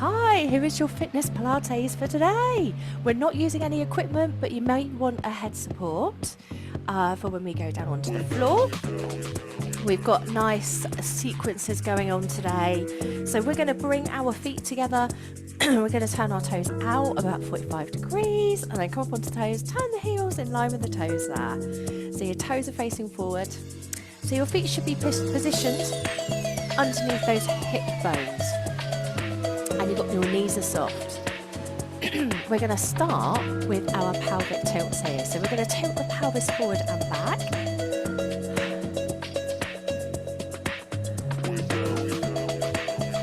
Hi, here is your fitness Pilates for today. We're not using any equipment, but you may want a head support for when we go down onto the floor. We've got nice sequences going on today. So we're going to bring our feet together. We're going to turn our toes out about 45 degrees and then come up onto toes, turn the heels in line with the toes there. So your toes are facing forward. So your feet should be positioned underneath those hip bones. And your knees are soft. We're going to start with our pelvic tilts here. So we're going to tilt the pelvis forward and back.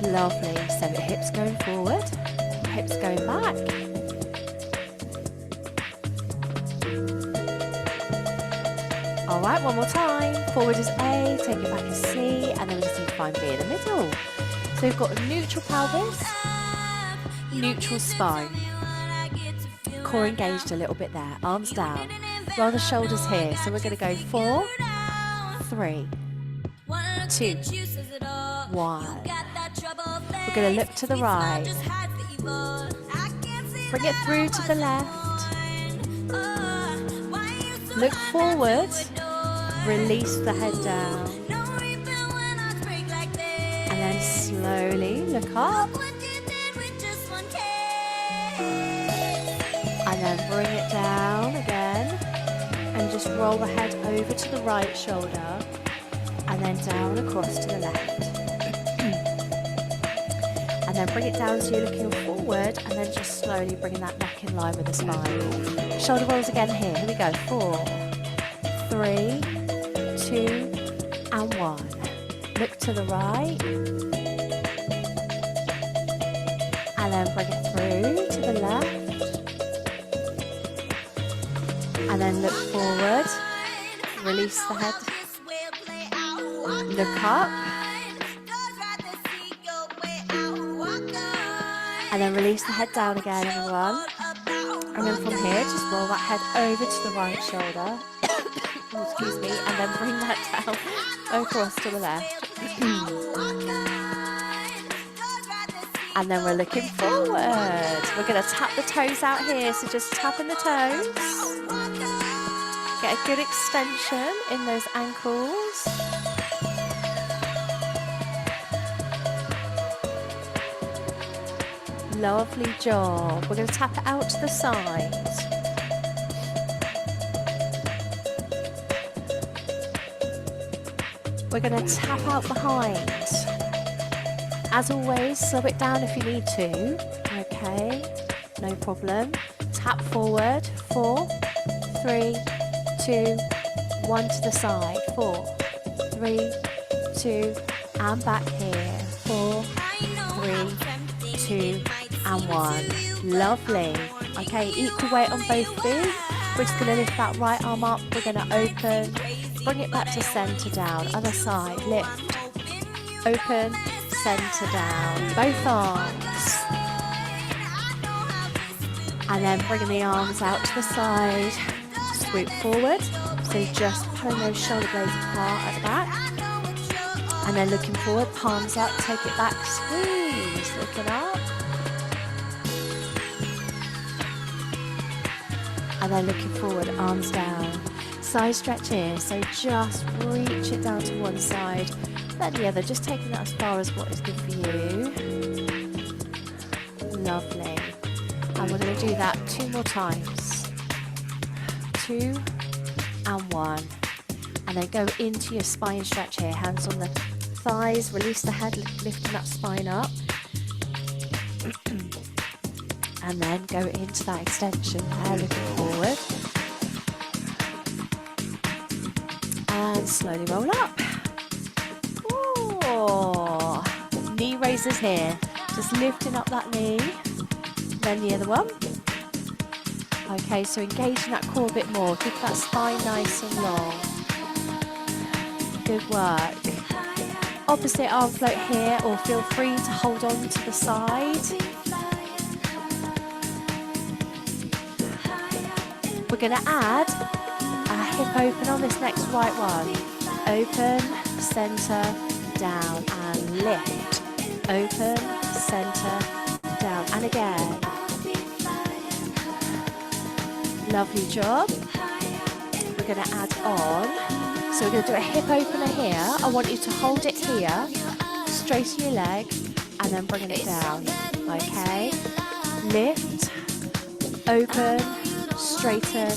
Lovely. Send the hips going forward, hips going back. All right, one more time. Forward is A, take it back as C, and then we just need to find B in the middle. So we've got a neutral pelvis, neutral spine. Core engaged a little bit there, arms down. Roll the shoulders here. So we're going to go 4, 3, 2, 1. We're going to look to the right. Bring it through to the left. Look forward. Release the head down. And then slowly look up. And then bring it down again. And just roll the head over to the right shoulder. And then down across to the left. And then bring it down so you're looking forward. And then just slowly bringing that neck in line with the spine. Shoulder rolls again here. Here we go. 4, 3, 2, and 1. Look to the right. And then bring it through to the left. And then look forward. Release the head. Look up. And then release the head down again, everyone. And then from here, just roll that head over to the right shoulder. Oh, excuse me. And then bring that down across to the left. And then we're looking forward. We're going to tap the toes out here. So just tapping the toes. Get a good extension in those ankles. Lovely job. We're going to tap it out to the side. We're going to tap out behind. As always, slow it down if you need to. Okay, no problem. Tap forward. 4, 3, 2, 1 to the side. 4, 3, 2, and back here. 4, 3, 2, and 1. Lovely. Okay, equal weight on both feet. We're just going to lift that right arm up. We're going to open. Bring it back to centre down. Other side. Lift. Open. Centre down. Both arms. And then bringing the arms out to the side. Swoop forward. So just pulling those shoulder blades apart at the back. And then looking forward. Palms up. Take it back. Squeeze. Looking up. And then looking forward, arms down. Side stretch here, so just reach it down to one side, then the other, just taking that as far as what is good for you. Lovely. And we're going to do that 2 more times. 2 and 1. And then go into your spine stretch here, hands on the thighs, release the head, lifting that spine up. And then go into that extension there, looking forward. And slowly roll up. Oh, knee raises here. Just lifting up that knee. Then the other one. Okay, so engaging that core a bit more. Keep that spine nice and long. Good work. Opposite arm float here, or feel free to hold on to the side. We're going to add a hip open on this next right one. Open, centre, down, and lift. Open, centre, down, and again. Lovely job. We're going to add on. So we're going to do a hip opener here. I want you to hold it here, straighten your leg, and then bringing it down. Okay. Lift, open, straighten,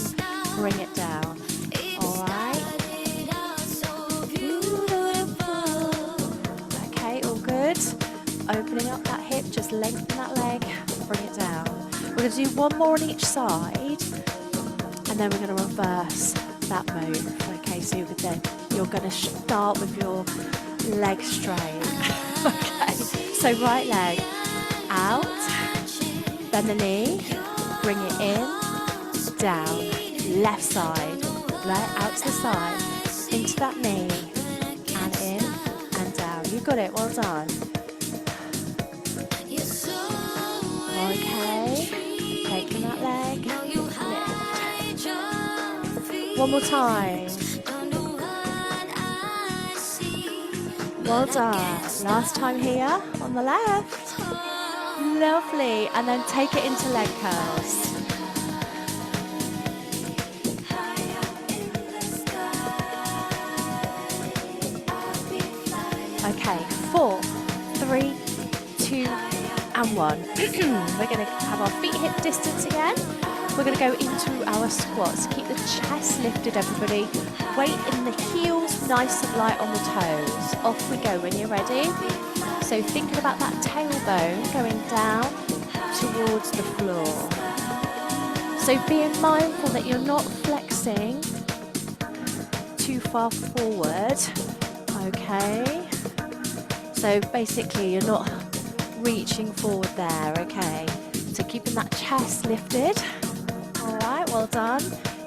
bring it down. All right. Okay, all good. Opening up that hip, just lengthen that leg, bring it down. We're going to do one more on each side, and then we're going to reverse that move. Okay, so you're going to start with your leg straight. Okay, so right leg out, bend the knee, bring it in, down, left side, right out to the side, into that knee, and in, and down. You got it, well done. Okay, taking that leg, lift. One more time. Well done. Last time here on the left. Lovely. And then take it into leg curls. Okay, 4, 3, 2, and 1. We're going to have our feet hip distance again. We're going to go into our squats. Keep the chest lifted, everybody. Weight in the heels, nice and light on the toes. Off we go when you're ready. So thinking about that tailbone going down towards the floor. So being mindful that you're not flexing too far forward. Okay. So basically you're not reaching forward there, okay? So keeping that chest lifted. All right, well done.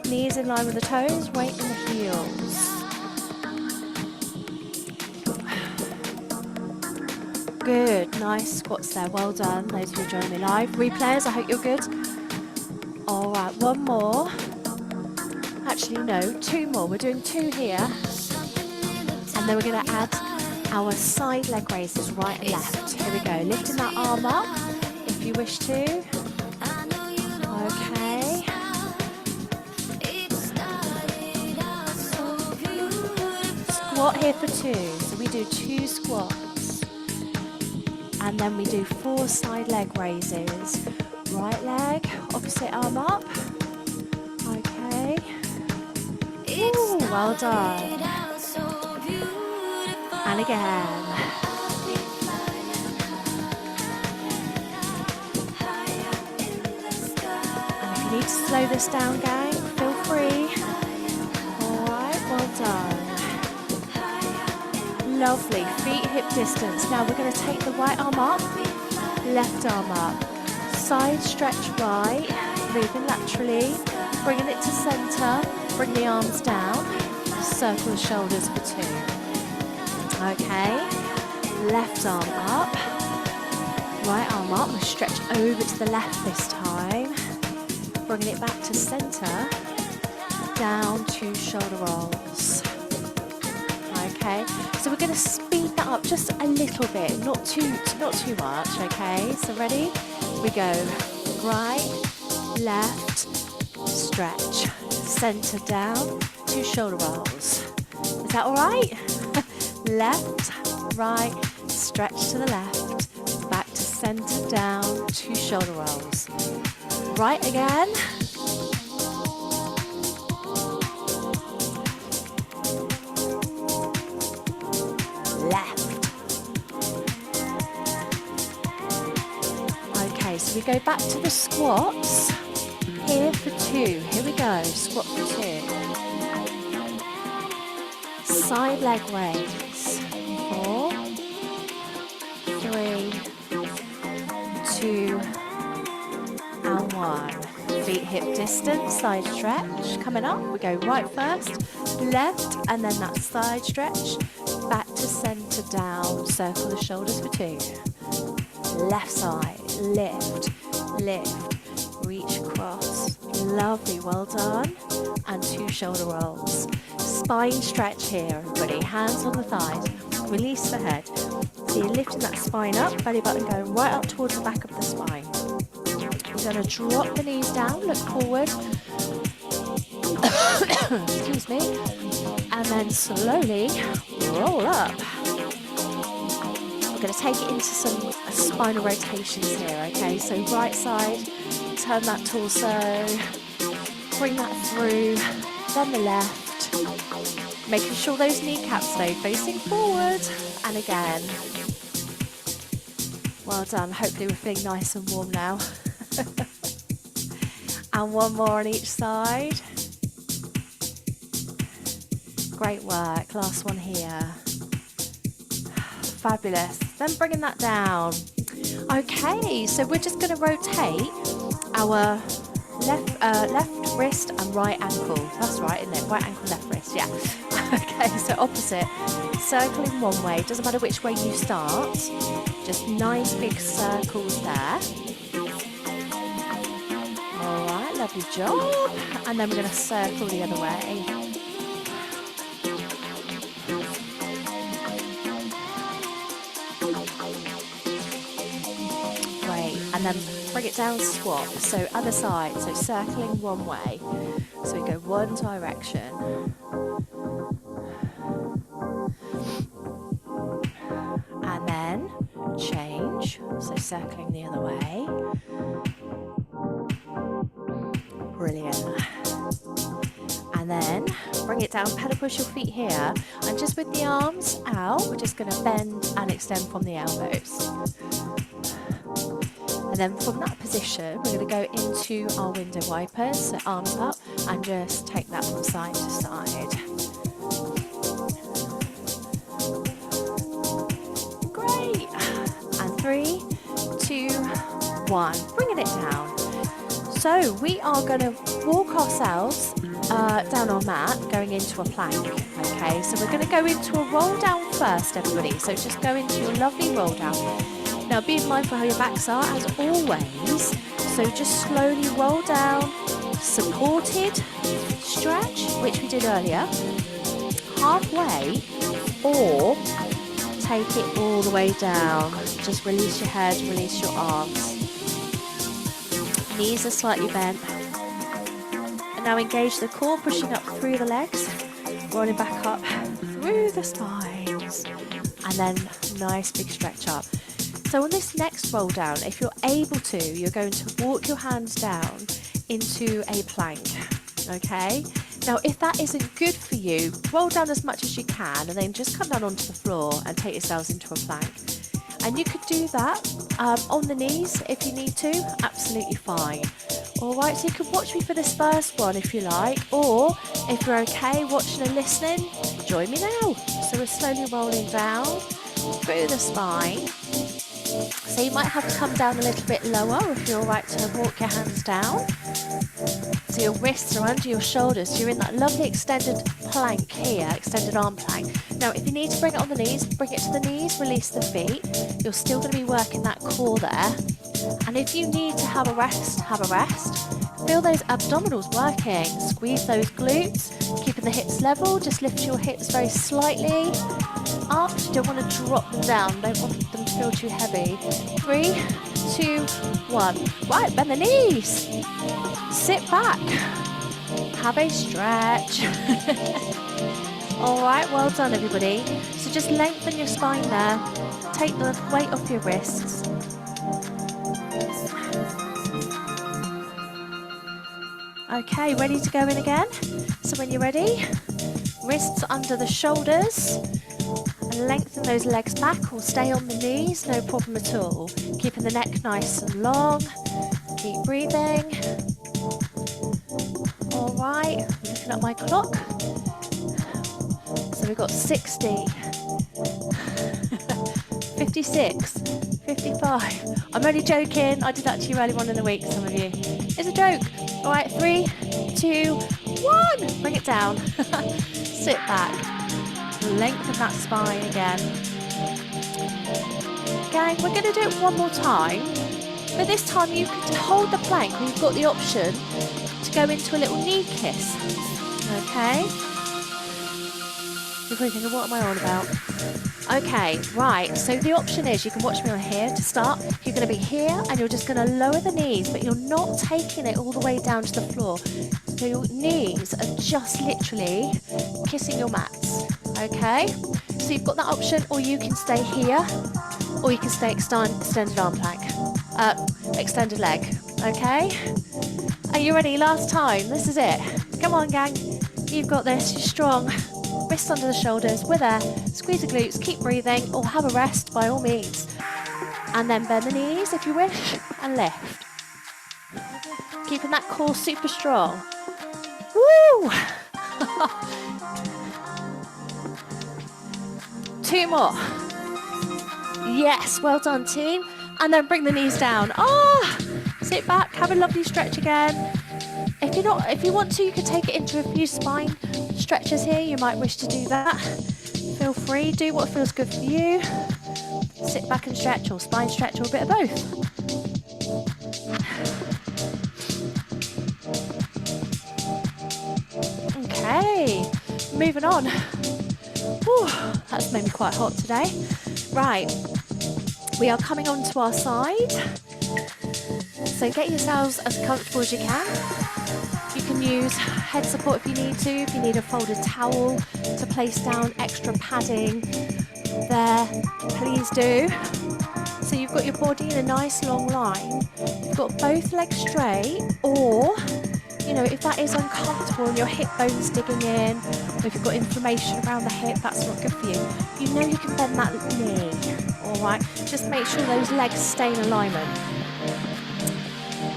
Knees in line with the toes, weight in the heels. Good, nice squats there, well done. Those who are joining me live. Replayers, I hope you're good. All right, one more. Actually, no, 2 more. We're doing 2 here. And then we're gonna add our side leg raises, right and left. Here we go, lifting that arm up if you wish to. Okay. Squat here for 2. So we do 2 squats. And then we do 4 side leg raises. Right leg, opposite arm up. Okay. Ooh, well done. And again. And if you need to slow this down, gang, feel free. All right, well done. Lovely, feet hip distance. Now we're going to take the right arm up, left arm up. Side stretch right, moving laterally, bringing it to center, bring the arms down, circle the shoulders for 2. Okay, left arm up, right arm up, we stretch over to the left this time, bringing it back to center, down 2 shoulder rolls. Okay, so we're going to speed that up just a little bit, not too much, okay, so ready? We go right, left, stretch, center down, 2 shoulder rolls. Is that all right? Left, right, stretch to the left, back to center down, 2 shoulder rolls. Right again. Left. Okay, so we go back to the squats. Here for 2. Here we go, squat for 2. Side leg raise. 4, 3, 2, and 1. Feet hip distance, side stretch. Coming up, we go right first, left, and then that side stretch. Back to center down, circle the shoulders for 2. Left side, lift, lift, reach across. Lovely, well done. And 2 shoulder rolls. Spine stretch here, everybody. Hands on the thighs. Release the head. So you're lifting that spine up, belly button going right up towards the back of the spine. You're going to drop the knees down, look forward. Excuse me. And then slowly roll up. We're going to take it into some spinal rotations here, okay? So right side, turn that torso, bring that through, then the left, making sure those kneecaps stay facing forward, and again. Well done, hopefully we're feeling nice and warm now. And one more on each side. Great work, last one here. Fabulous. Then bringing that down. Okay, so we're just going to rotate our left wrist and right ankle. That's right, isn't it? Right ankle, left wrist, yeah. Okay, so opposite. Circling one way. Doesn't matter which way you start. Just nice big circles there. All right, lovely job. And then we're going to circle the other way. And then bring it down, swap. So other side, so circling one way. So we go one direction. And then change. So circling the other way. Brilliant. And then bring it down, pedal push your feet here. And just with the arms out, we're just going to bend and extend from the elbows. And then from that position, we're going to go into our window wipers, so arms up, and just take that from side to side. Great. And 3, 2, 1. Bringing it down. So we are going to walk ourselves down our mat, going into a plank. Okay, so we're going to go into a roll down first, everybody. So just go into your lovely roll down. Now, being mindful how your backs are, as always, so just slowly roll down, supported stretch, which we did earlier, halfway, or take it all the way down. Just release your head, release your arms. Knees are slightly bent. And now engage the core, pushing up through the legs, rolling back up through the spines, and then nice big stretch up. So on this next roll down, if you're able to, you're going to walk your hands down into a plank, okay? Now, if that isn't good for you, roll down as much as you can and then just come down onto the floor and take yourselves into a plank. And you could do that on the knees if you need to, absolutely fine. All right, so you can watch me for this first one if you like, or if you're okay watching and listening, join me now. So we're slowly rolling down through the spine. So you might have to come down a little bit lower if you're all right to walk your hands down. So your wrists are under your shoulders. So you're in that lovely extended plank here, extended arm plank. Now, if you need to bring it on the knees, bring it to the knees, release the feet. You're still going to be working that core there. And if you need to have a rest, have a rest. Feel those abdominals working. Squeeze those glutes, keeping the hips level. Just lift your hips very slightly up. You don't want to drop them down. Don't want them to feel too heavy. 3, 2, 1. Right, bend the knees. Sit back. Have a stretch. All right, well done, everybody. So just lengthen your spine there. Take the weight off your wrists. Okay, ready to go in again? So when you're ready, wrists under the shoulders, and lengthen those legs back or stay on the knees, no problem at all. Keeping the neck nice and long. Keep breathing. All right, looking at my clock. So we've got 60, 56, 55. I'm only joking. I did that to you earlier on in the week, some of you. It's a joke. All right, 3, 2, 1. Bring it down. Sit back. Lengthen that spine again. Gang, we're going to do it one more time. But this time you can hold the plank. You've got the option to go into a little knee kiss. Okay? You're probably thinking, what am I on about? Okay, right, so the option is you can watch me on here to start. You're going to be here and you're just going to lower the knees, but you're not taking it all the way down to the floor. So your knees are just literally kissing your mats, okay? So you've got that option, or you can stay here, or you can stay extended arm plank, extended leg, okay? Are you ready? Last time, this is it. Come on, gang, you've got this, you're strong. Wrists under the shoulders, we're there. Squeeze the glutes, keep breathing, or have a rest by all means. And then bend the knees if you wish, and lift. Keeping that core super strong. Woo! 2 more. Yes, well done, team. And then bring the knees down. Sit back, have a lovely stretch again. If you want to, you can take it into a few spine stretches here. You might wish to do that. Feel free, do what feels good for you. Sit back and stretch, or spine stretch, or a bit of both. Okay, moving on. Whew, that's made me quite hot today. Right, we are coming onto our side. So get yourselves as comfortable as you can. You can use head support if you need to. If you need a folded towel to place down extra padding there, please do. So you've got your body in a nice long line. You've got both legs straight, or, you know, if that is uncomfortable and your hip bone's digging in, or if you've got inflammation around the hip, that's not good for you. You know you can bend that knee, all right? Just make sure those legs stay in alignment.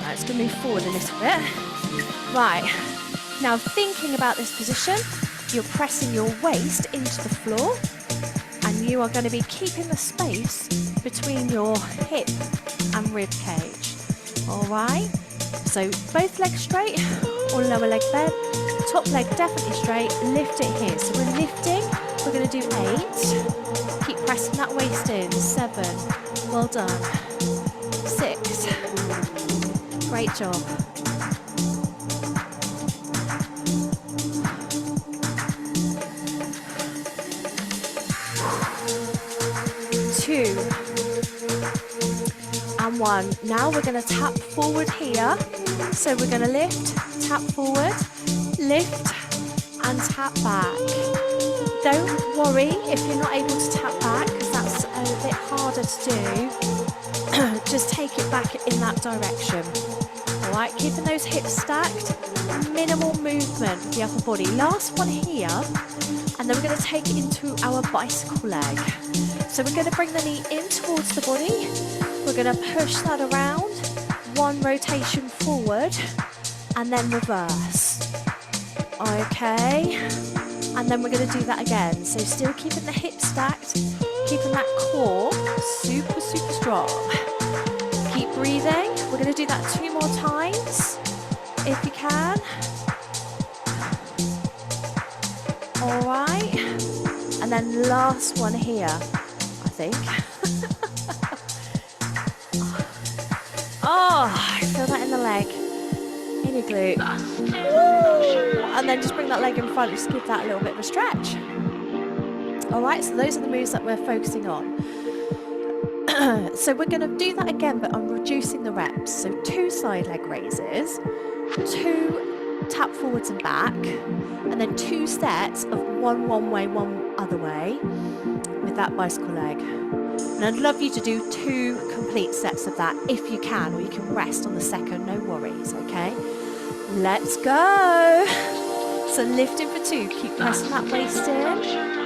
Right, it's going to move forward a little bit. Right, now thinking about this position, you're pressing your waist into the floor, and you are going to be keeping the space between your hip and rib cage. All right, so both legs straight or lower leg bent, top leg definitely straight, lift it here. So we're lifting, we're going to do 8, keep pressing that waist in, 7, well done, 6, great job. 2 and 1. Now we're going to tap forward here. So we're going to lift, tap forward, lift and tap back. Don't worry if you're not able to tap back, because that's a bit harder to do. Just take it back in that direction. All right, keeping those hips stacked, minimal movement of the upper body. Last one here, and then we're going to take it into our bicycle leg. So we're going to bring the knee in towards the body. We're going to push that around, 1 rotation forward, and then reverse. Okay, and then we're going to do that again. So still keeping the hips stacked, keeping that core super, super strong. Keep breathing. We're going to do that 2 more times, if you can. All right, and then last one here, I think. Oh, I feel that in the leg, in your glute. Woo! And then just bring that leg in front, just give that a little bit of a stretch. All right, so those are the moves that we're focusing on. So we're going to do that again, but I'm reducing the reps. So 2 side leg raises, 2 tap forwards and back, and then 2 sets of one way, 1 other way with that bicycle leg. And I'd love you to do 2 complete sets of that if you can, or you can rest on the second, no worries, okay? Let's go. So lifting for 2, keep pressing that waist in.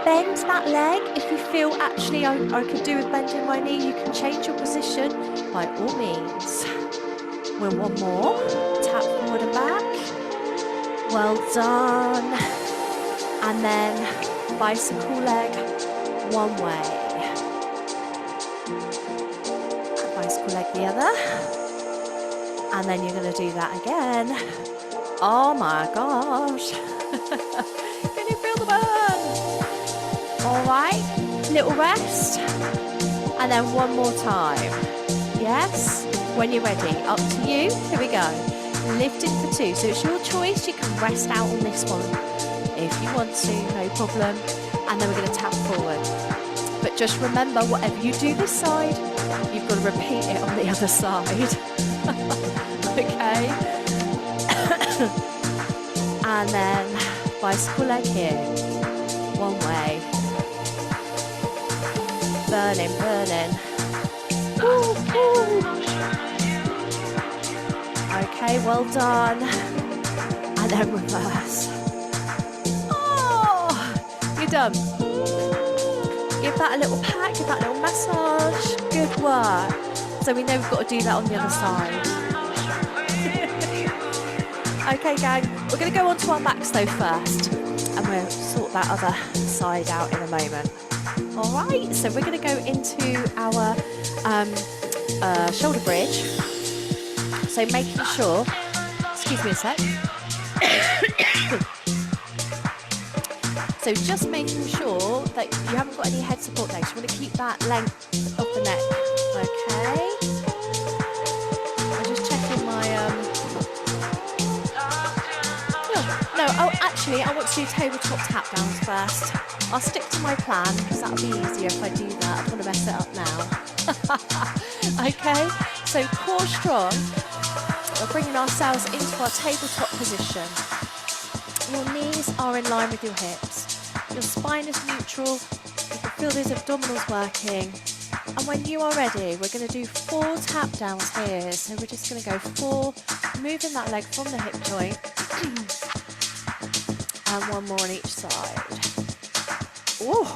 Bend that leg. If you feel actually I could do with bending my knee, you can change your position by all means. We're 1 more. Tap forward and back. Well done. And then bicycle leg 1 way. Bicycle leg the other. And then you're going to do that again. Oh my gosh. Can you feel the burn? All right, little rest. And then 1 more time. Yes, when you're ready, up to you. Here we go. Lifting for 2. So it's your choice. You can rest out on this one if you want to, no problem. And then we're going to tap forward. But just remember, whatever you do this side, you've got to repeat it on the other side. Okay? And then bicycle leg here. One way. Burning, burning. Woo, woo. Okay, well done. And then reverse. Oh, you're done. Give that a little pat, give that a little massage. Good work. So we know we've got to do that on the other side. Okay, gang, we're going to go on to our backs though first, and we'll sort that other side out in a moment. All right, so we're going to go into our shoulder bridge. So making sure, excuse me a sec. So just making sure that you haven't got any head support legs. You want to keep that length of the neck, okay? I'm just checking my, actually, I want to do tabletop tap downs first. I'll stick to my plan because that'll be easier if I do that. I don't want to mess it up now. Okay, so core strong. We're bringing ourselves into our tabletop position. Your knees are in line with your hips. Your spine is neutral. You can feel those abdominals working. And when you are ready, we're going to do 4 tap downs here. So we're just going to go 4, moving that leg from the hip joint. And 1 more on each side. Oh,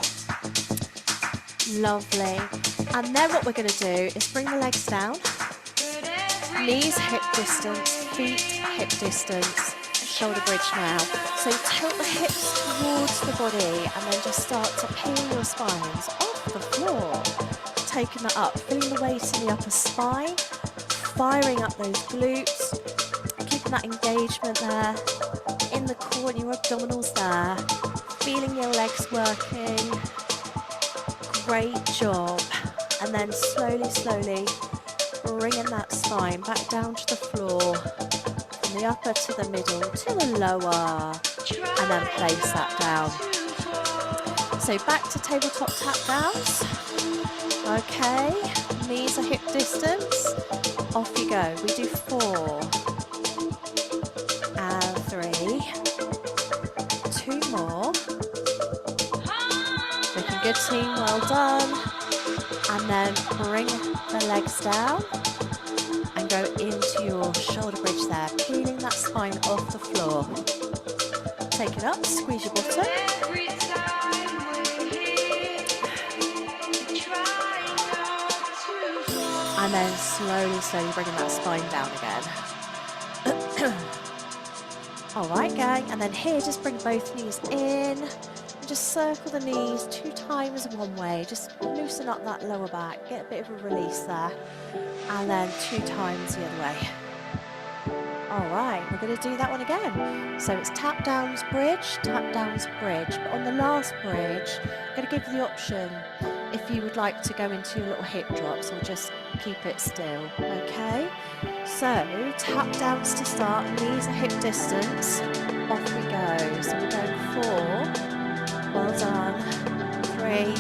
lovely. And then what we're going to do is bring the legs down. Knees hip distance, feet hip distance. Shoulder bridge now. So tilt the hips towards the body and then just start to peel your spines off the floor. Taking that up, feeling the weight in the upper spine, firing up those glutes, keeping that engagement there, in the core and your abdominals there, feeling your legs working. Great job. And then slowly, slowly bringing that spine back down to the floor. The upper to the middle to the lower, and then place that down. So back to tabletop tap downs. Okay, knees are hip distance. Off you go. We do 4 and 3. 2 more. Looking good, team. Well done. And then bring the legs down. And go into your shoulder bridge there, peeling that spine off the floor. Take it up, squeeze your bottom. And then slowly, slowly bringing that spine down again. All right, gang. And then here, just bring both knees in. And just circle the knees 2 times one way. Just loosen up that lower back. Get a bit of a release there. And then 2 times the other way. All right, we're going to do that one again. So it's tap downs, bridge, tap downs, bridge. But on the last bridge, I'm going to give you the option if you would like to go into your little hip drops or just keep it still, okay? So tap downs to start, knees at hip distance. Off we go. So we're going 4. Well done. 3.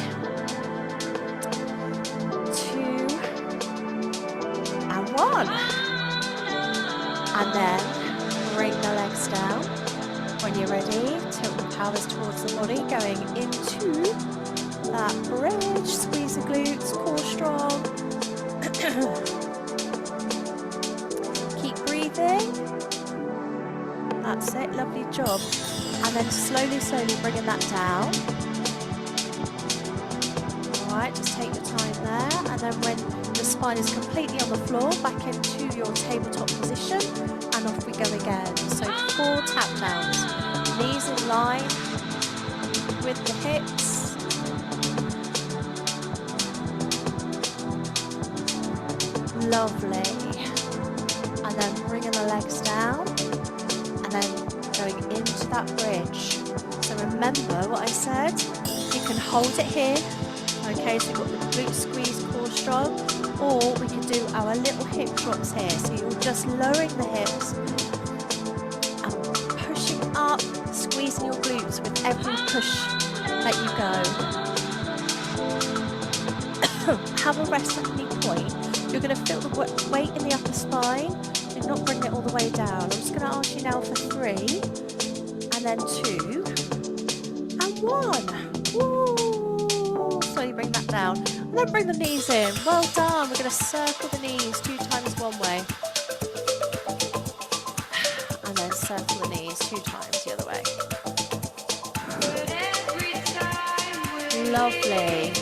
1. And then bring the legs down. When you're ready, tilt the pelvis towards the body, going into that bridge. Squeeze the glutes, core strong. Keep breathing. That's it, lovely job. And then slowly, slowly bringing that down. All right, just take your time there. And then when the spine is completely on the floor, back into your tabletop position, and off we go again. So 4 tap downs, knees in line with the hips. Lovely. And then bringing the legs down, and then going into that bridge. So remember what I said, you can hold it here. Okay, so we've got the glute squeeze, core strong, or we can do our little hip drops here. So you're just lowering the hips and pushing up start squeezing your glutes with every push that you go. Have a rest at any point. You're going to feel the weight in the upper spine. You're not bringing it all the way down. I'm just going to ask you now for 3, and then 2, and 1. Woo! Slowly bring that down. And then bring the knees in. Well done. We're going to circle the knees 2 times one way. And then circle the knees 2 times the other way. Lovely.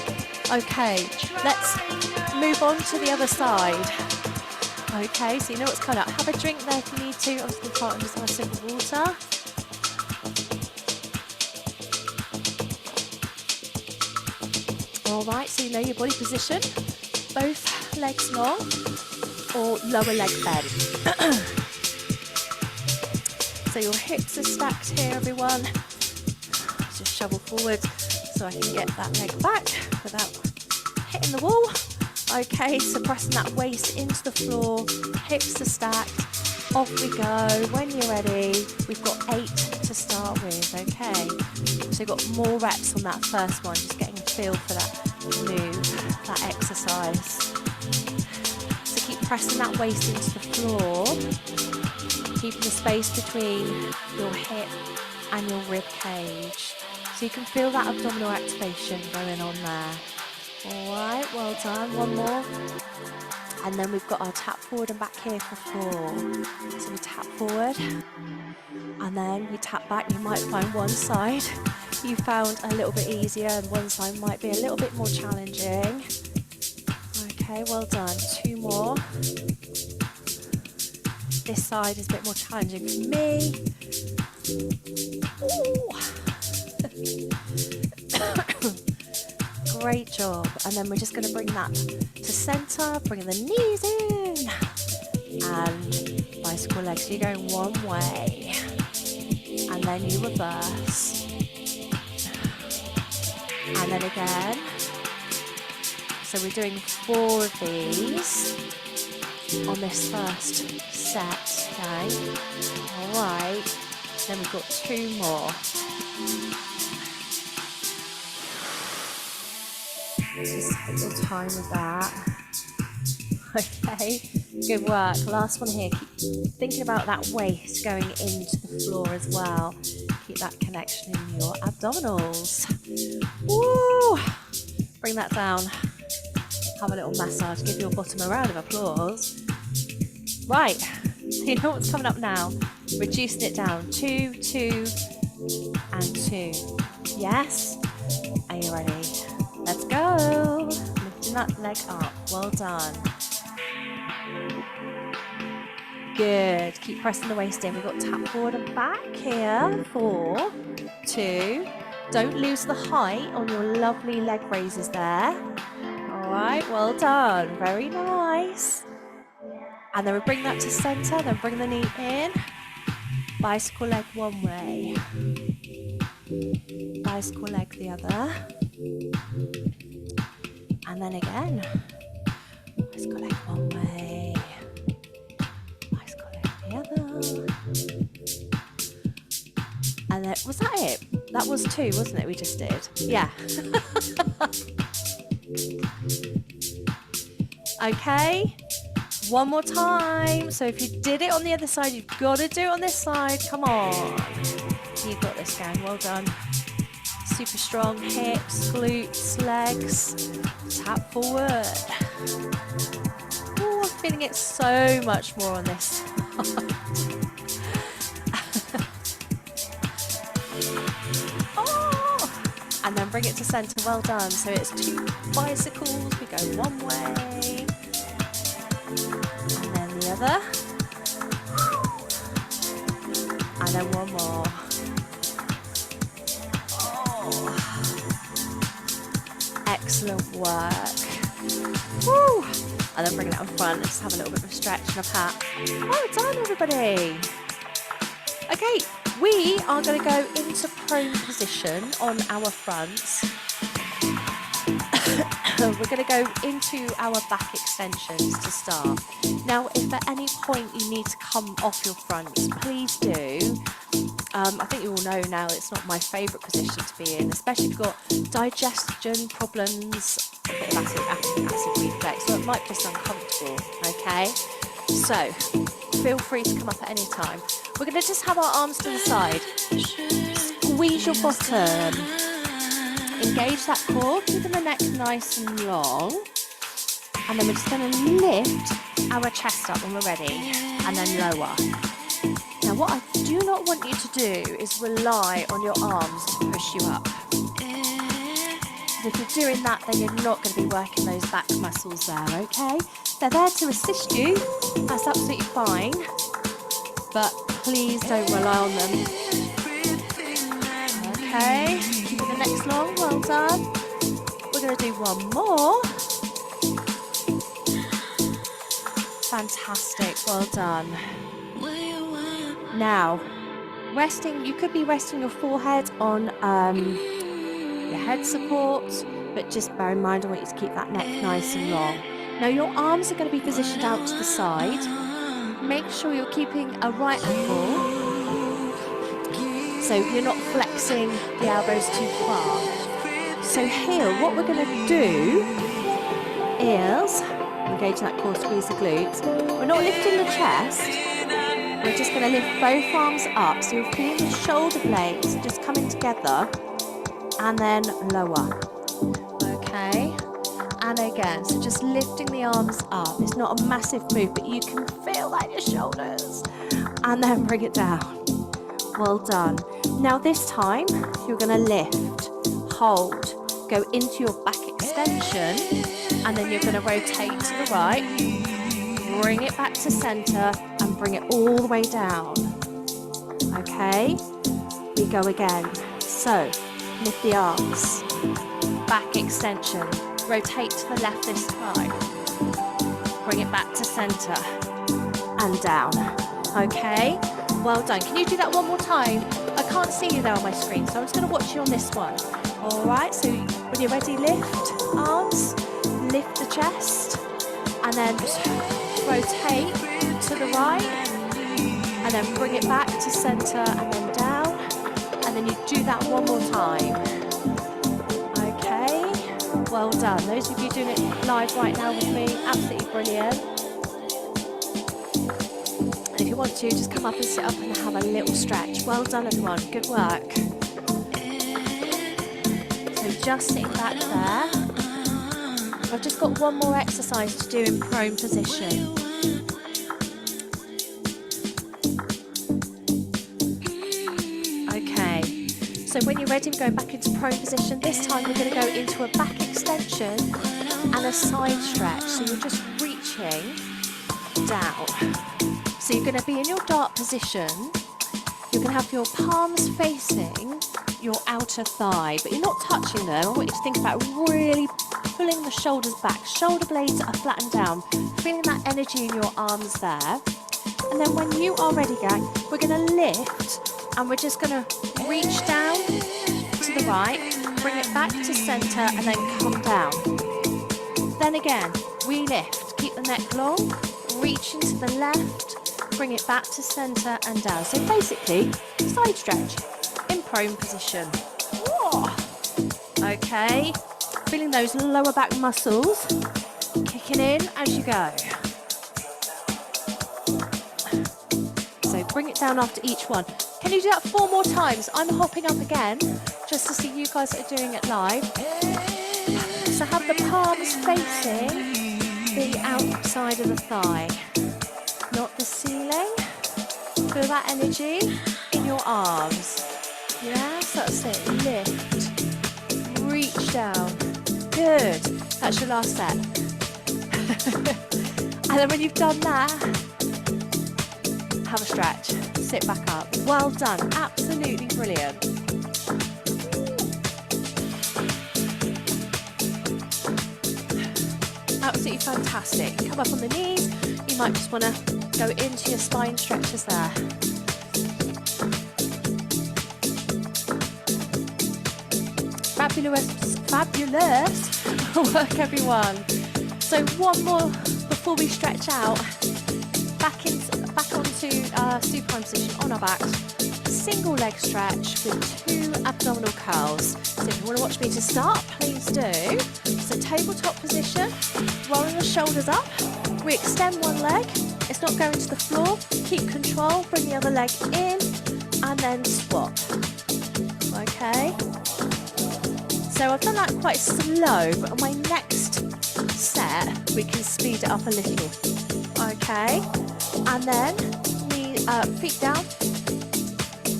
Okay, let's move on to the other side. Okay, so you know what's coming up. Have a drink there if you need to. I'm just going to start and just have a sip of water. All right, so you know your body position. Both legs long or lower leg bend. So your hips are stacked here, everyone. Just shovel forward so I can get that leg back without hitting the wall. Okay, so pressing that waist into the floor, hips are stacked, off we go. When you're ready, we've got 8 to start with, okay? So you've got more reps on that first one, just getting a feel for that move, that exercise. So keep pressing that waist into the floor, keeping the space between your hip and your rib cage. So you can feel that abdominal activation going on there. All right, well done. One more. And then we've got our tap forward and back here for 4. So we tap forward and then we tap back. You might find one side you found a little bit easier and one side might be a little bit more challenging. Okay, well done. 2 more. This side is a bit more challenging for me. Great job. And then we're just going to bring that to center, bringing the knees in. And bicycle legs. So you're going one way. And then you reverse. And then again. So we're doing 4 of these on this first set. Okay. All right. Then we've got 2 more. Just take your time with that. Okay, good work. Last one here. Keep thinking about that waist going into the floor as well. Keep that connection in your abdominals. Woo! Bring that down. Have a little massage. Give your bottom a round of applause. Right, so you know what's coming up now. Reducing it down. 2, 2, and 2. Yes? Are you ready? Let's go. Lifting that leg up. Well done. Good. Keep pressing the waist in. We've got tap forward and back here. 4, 2. Don't lose the height on your lovely leg raises there. All right. Well done. Very nice. And then we bring that to center. Then bring the knee in. Bicycle leg one way. Bicycle leg the other. And then again, bicycle leg one way, bicycle leg the other. And then, was that it? That was 2, wasn't it, we just did? Yeah. Okay, one more time. So if you did it on the other side, you've got to do it on this side. Come on. You've got this, gang. Well done. Super strong hips, glutes, legs. Tap forward. Oh, I'm feeling it so much more on this side. Oh, and then bring it to center. Well done. So it's 2 bicycles. We go one way, and then the other, and then one more. Excellent work. Woo! And then bring it up in front. Let's have a little bit of a stretch and a pat. Well done, everybody. Okay, we are going to go into prone position on our fronts. We're going to go into our back extensions to start. Now, if at any point you need to come off your fronts, please do. I think you all know now it's not my favourite position to be in, especially if you've got digestion problems, a bit of acid reflux, so it might be just uncomfortable, okay? So, feel free to come up at any time. We're going to just have our arms to the side. Squeeze your bottom. Engage that core, keeping the neck nice and long. And then we're just going to lift our chest up when we're ready, and then lower. Now what I do not want you to do is rely on your arms to push you up. If you're doing that, then you're not going to be working those back muscles there, okay? They're there to assist you, that's absolutely fine, but please don't rely on them. Okay, keeping the neck long, well done. We're going to do one more. Fantastic, well done. Now, resting, you could be resting your forehead on your head support, but just bear in mind I want you to keep that neck nice and long. Now your arms are going to be positioned out to the side. Make sure you're keeping a right angle, so you're not flexing the elbows too far. So here, what we're going to do is engage that core, squeeze the glutes. We're not lifting the chest. We're just going to lift both arms up, so you're feeling the shoulder blades just coming together, and then lower. Okay, and again, so just lifting the arms up. It's not a massive move, but you can feel that in your shoulders, and then bring it down. Well done. Now this time, you're going to lift, hold, go into your back extension, and then you're going to rotate to the right, bring it back to center, and bring it all the way down. Okay, we go again. So, lift the arms, back extension, rotate to the left this time, bring it back to center, and down. Okay, well done. Can you do that one more time? I can't see you there on my screen, so I'm just going to watch you on this one. All right, so when you're ready, lift arms, lift the chest, and then just rotate to the right, and then bring it back to center and then down, and then you do that one more time. Okay, well done. Those of you doing it live right now with me, absolutely brilliant. And if you want to, just come up and sit up and have a little stretch. Well done everyone, good work. So just sitting back there. I've just got one more exercise to do in prone position. Okay, so when you're ready, we're going back into prone position. This time we're going to go into a back extension and a side stretch. So you're just reaching down. So you're going to be in your dart position. You're going to have your palms facing your outer thigh, but you're not touching them. I want you to think about really pulling the shoulders back. Shoulder blades are flattened down. Feeling that energy in your arms there. And then when you are ready, gang, we're going to lift, and we're just going to reach down to the right, bring it back to center, and then come down. Then again, we lift. Keep the neck long, reach into the left, bring it back to center and down. So basically, side stretch in prone position. Whoa. Okay, feeling those lower back muscles kicking in as you go. So bring it down after each one. Can you do that 4 more times? I'm hopping up again just to see you guys that are doing it live. So have the palms facing the outside of the thigh, not the ceiling. Feel that energy in your arms. Yes, that's it. Lift, reach down. Good. That's your last set. And then when you've done that, have a stretch. Sit back up. Well done. Absolutely brilliant. Absolutely fantastic. Come up on the knees. You might just want to go into your spine stretches there. Fabulous work, everyone. So one more before we stretch out. Back onto supine position on our backs. single leg stretch with 2 abdominal curls. So if you want to watch me to start, please do. So tabletop position, rolling the shoulders up. We extend one leg, it's not going to the floor. Keep control, bring the other leg in, and then swap. Okay? So I've done that quite slow, but on my next set, we can speed it up a little. Okay? And then, feet down,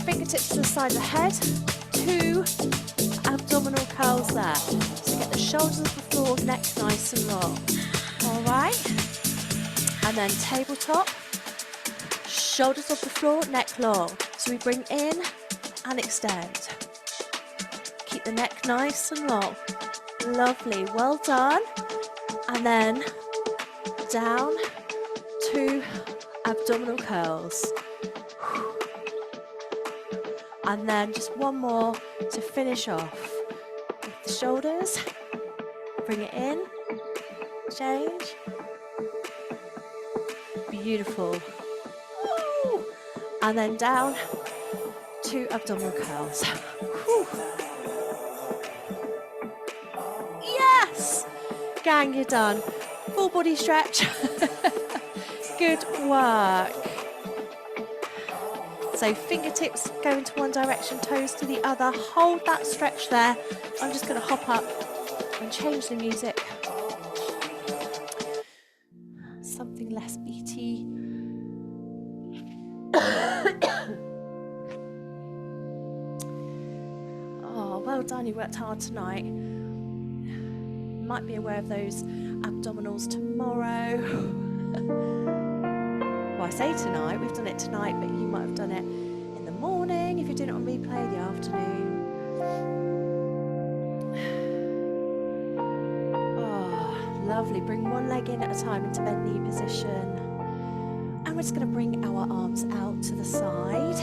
fingertips to the side of the head, 2 abdominal curls there. So get the shoulders off the floor, neck nice and long. Alright? And then tabletop, shoulders off the floor, neck long. So we bring in and extend. Keep the neck nice and long. Lovely, well done. And then down, 2 abdominal curls. And then just one more to finish off. With the shoulders, bring it in, change. Beautiful. Woo. And then down, 2 abdominal curls. Whew. Yes! Gang, you're done. Full body stretch. Good work. So fingertips go into one direction, toes to the other. Hold that stretch there. I'm just going to hop up and change the music. Something less beaty. Oh, well done. You worked hard tonight. You might be aware of those abdominals tomorrow. Well, I say tonight, we've done it tonight, but you might have done it in the morning if you're doing it on replay, the afternoon. Oh, lovely. Bring one leg in at a time into bend knee position. And we're just going to bring our arms out to the side,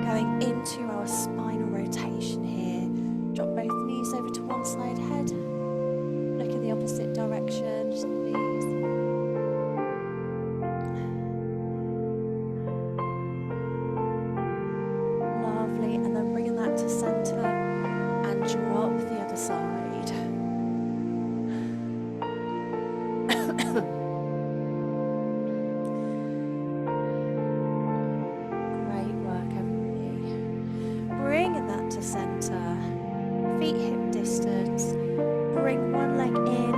going into our spinal rotation here. Drop both knees over to one side head. Look in the opposite direction, just please. And then bringing that to center and drop the other side. Great work, everybody. Bringing that to center, feet hip distance. Bring one leg in,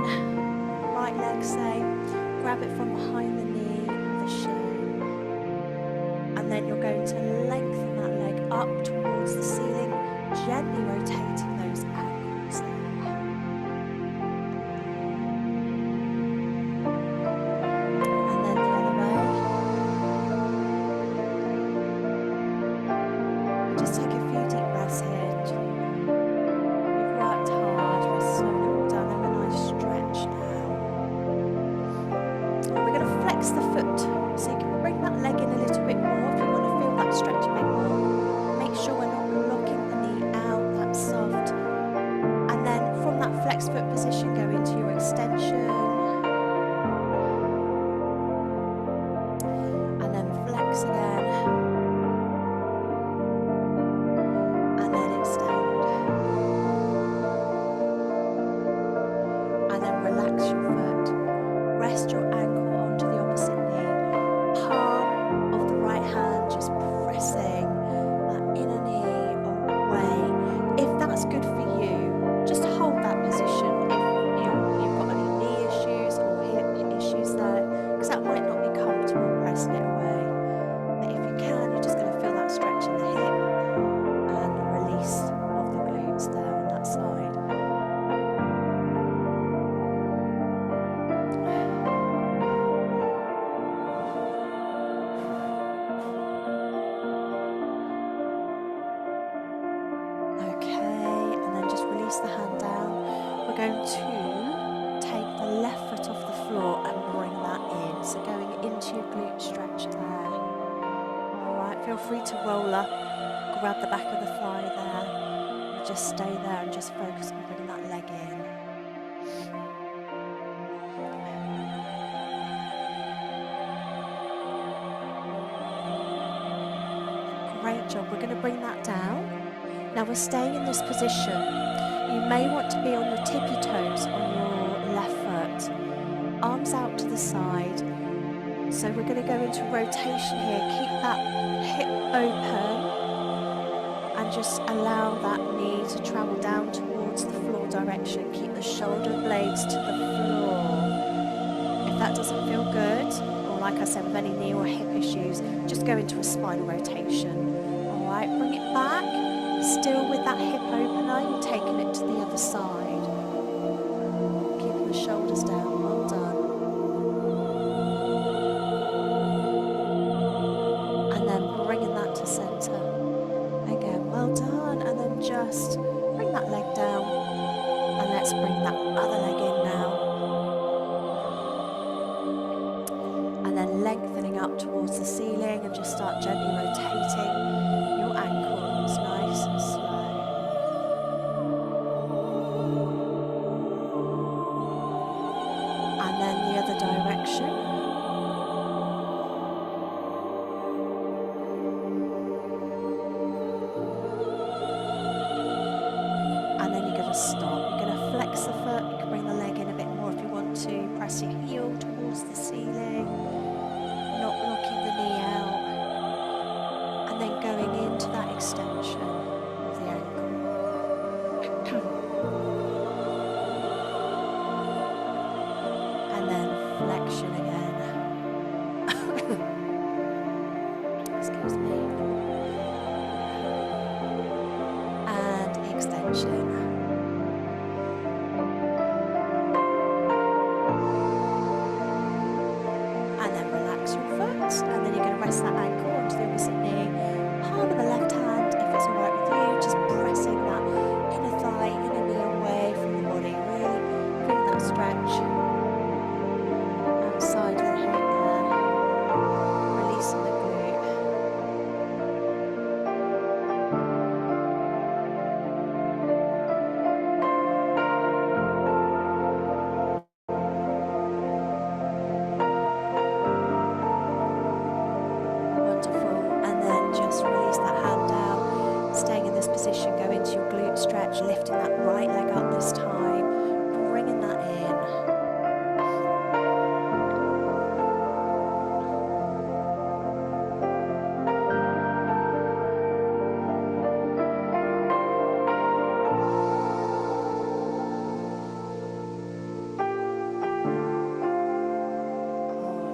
right leg same. Grab it from behind the knee, the shin. And then you're going to lengthen that leg up towards the ceiling, gently rotating those ankles there. And then the other way. Just take a few deep breaths here. You've worked hard, we're slowly all done. Have a nice stretch now. And we're going to flex the foot, so you can bring that leg in a little bit more if you want to feel that stretch a bit more. Make sure we're not locking the knee out, that's soft. And then from that flexed foot position, go into your extension. And then flex again. And then extend. And then relax your foot. Rest your ankle onto the opposite knee. Palm of the right hand just pressing inner knee away. If that's good for you, just hold that position. If you've got any knee issues or hip issues there, because that might not be comfortable pressing it away. But if you can, you're just going to feel that stretch in the hip and release of the glutes there on that side. The hand down. We're going to take the left foot off the floor and bring that in. So going into your glute stretch there. Alright, feel free to roll up, grab the back of the thigh there. And just stay there and just focus on bringing that leg in. Great Good job. We're going to bring that down. Now we're staying in this position. You may want to be on your tippy toes on your left foot. Arms out to the side. So we're going to go into rotation here. Keep that hip open and just allow that knee to travel down towards the floor direction. Keep the shoulder blades to the floor. If that doesn't feel good, or like I said, with any knee or hip issues, just go into a spinal rotation. All right, bring it back. Still with that hip opener, you're taking it to the other side. Keeping the shoulders down. Well done. And then bringing that to center. Again, well done. And then just bring that leg down. And let's bring that other leg in now. And then lengthening up towards the ceiling and just start gently rotating your ankles nice and slow. And then the other direction. And then you're going to stop. You're going to flex the foot. You can bring the leg in a bit more if you want to. Press your heel towards the ceiling. Not blocking the knee out. And then going into that extension of the ankle. And then flexion again. Excuse me. And extension. And then relax your foot. And then you're going to rest that ankle onto the opposite knee. Palm of the left hand, if it's all right with you, just pressing that inner thigh, inner knee away from the body. Really feeling that stretch outside of the hip there. Releasing the glute. Wonderful. And then just release that hand down. Staying in this position, go into your glute stretch, lifting that right leg up this time, bringing that in.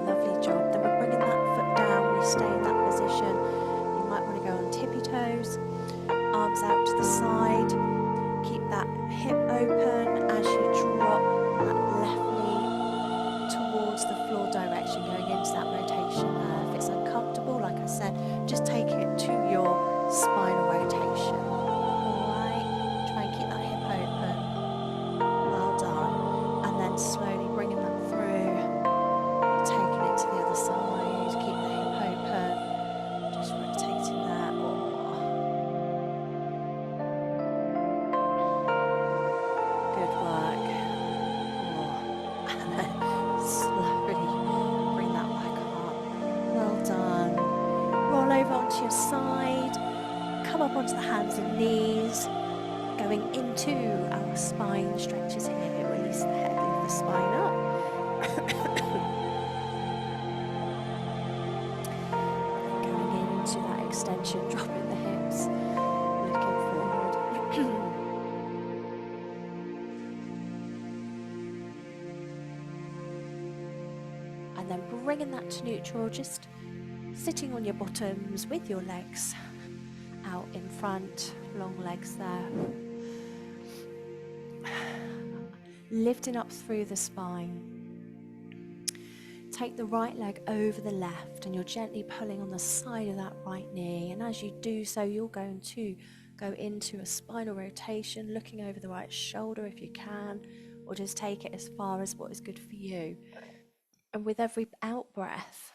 Lovely job. Then we're bringing that foot down. We stay in that position. You might want to go on tippy toes, arms out to the side. Keep that hip open as you drop that left knee towards the floor direction, going into that rotation there. If it's uncomfortable, like I said, just take it to your spinal rotation. All right, try and keep that hip open. Well done. And then slowly bringing that through. Taking it to the other side, keep the hip open, just rotating that. Good work. And then slowly bring that back up. Well done. Roll over onto your side, come up onto the hands and knees, going into our spine stretches here. Release the head, lift the spine up. Into that extension, dropping the hips, looking forward. And then bringing that to neutral, just sitting on your bottoms with your legs out in front, long legs there. Lifting up through the spine. Take the right leg over the left and you're gently pulling on the side of that right knee, and as you do so you're going to go into a spinal rotation, looking over the right shoulder if you can, or just take it as far as what is good for you. And with every out breath,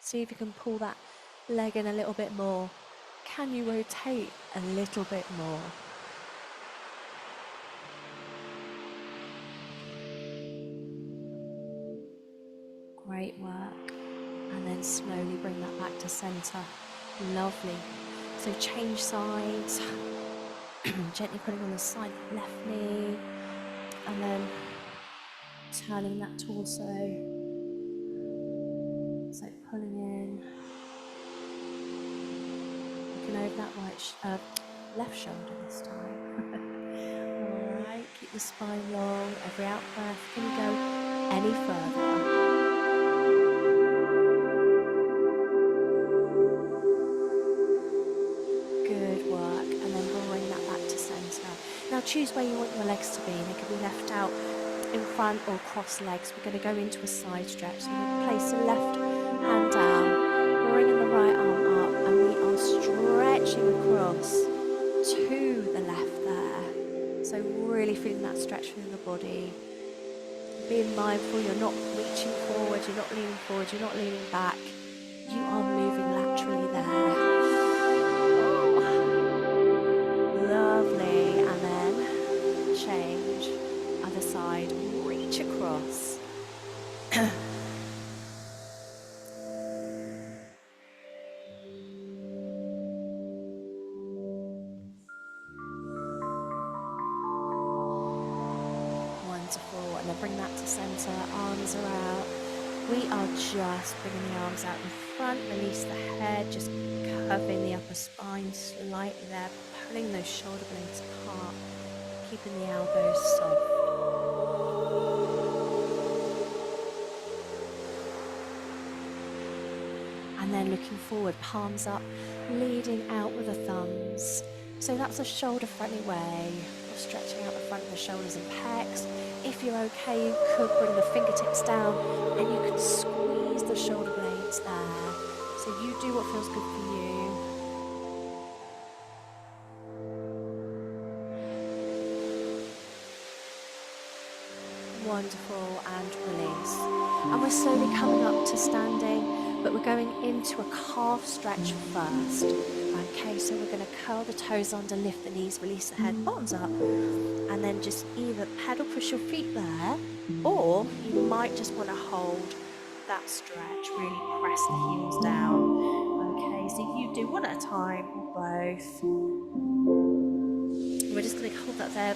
see if you can pull that leg in a little bit more. Can you rotate a little bit more? Great work. And then slowly bring that back to center. Lovely. So change sides, gently putting on the side of the left knee, and then turning that torso. So pulling in, looking over that left shoulder this time. Alright, keep the spine long. Every out breath, can you go any further? Good work, and then bring that back to centre. Now choose where you want your legs to be. They can be left out in front or cross legs. We're going to go into a side stretch. So we'll place the left hand down, bringing the right arm up, and we are stretching across to the left there. So really feeling that stretch through the body. Being mindful you're not reaching forward, you're not leaning forward, you're not leaning back. You are moving laterally there. Lovely, and then change, other side, reach across. Wonderful, and then bring that to centre, arms are out. We are just bringing the arms out in front, release the head, just curving the upper spine slightly there, pulling those shoulder blades apart, keeping the elbows soft. And then looking forward, palms up, leading out with the thumbs. So that's a shoulder friendly way of stretching out the front of the shoulders and pecs. If you're okay, you could bring the fingertips down and you can squeeze the shoulder blades there. So you do what feels good for you. Wonderful, and release. And we're slowly coming up to standing, but we're going into a calf stretch first. Okay, so we're going to curl the toes under, lift the knees, release the head, bottoms up, and then just either pedal push your feet there, or you might just want to hold that stretch, really press the heels down. Okay, so you do one at a time or both. We're just going to hold that there,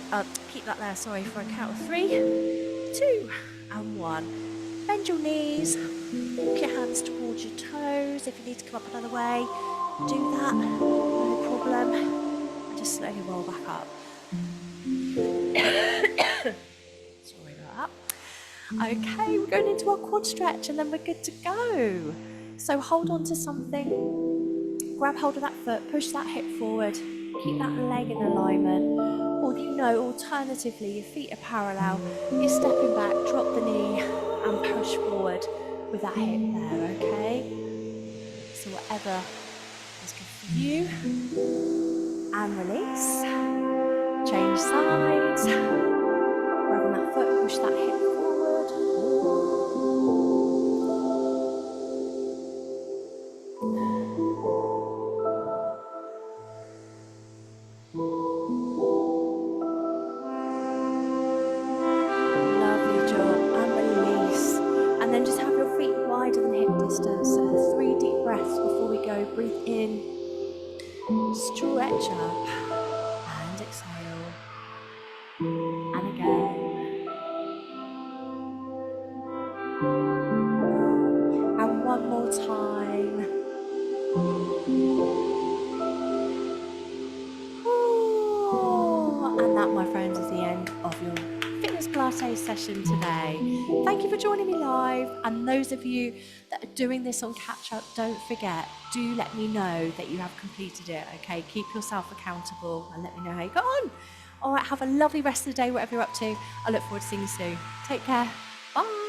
keep that there, sorry, for a count of 3, 2, and 1. Bend your knees, walk your hands towards your toes. If you need to come up another way, do that, no problem. And just slowly roll back up. Sorry about that. Okay, we're going into our quad stretch and then we're good to go. So hold on to something, grab hold of that foot, push that hip forward, keep that leg in alignment. Or alternatively, your feet are parallel, you're stepping back, drop the knee and push forward with that hip there, okay? So whatever is good for you. And release. Change sides. Grabbing that foot, push that hip forward. Lovely job. And release. And then just have your feet wider than hip distance. So 3 deep breaths before we go. Breathe in. Stretch up. And exhale. And again. And one more time. Ooh. And that, my friends, is the end of your Fitness Pilates session today. Thank you for joining me live, and those of you that are doing this on catch up, don't forget, do let me know that you have completed it, okay? Keep yourself accountable and let me know how you got on. All right, have a lovely rest of the day, whatever you're up to. I look forward to seeing you soon. Take care. Bye.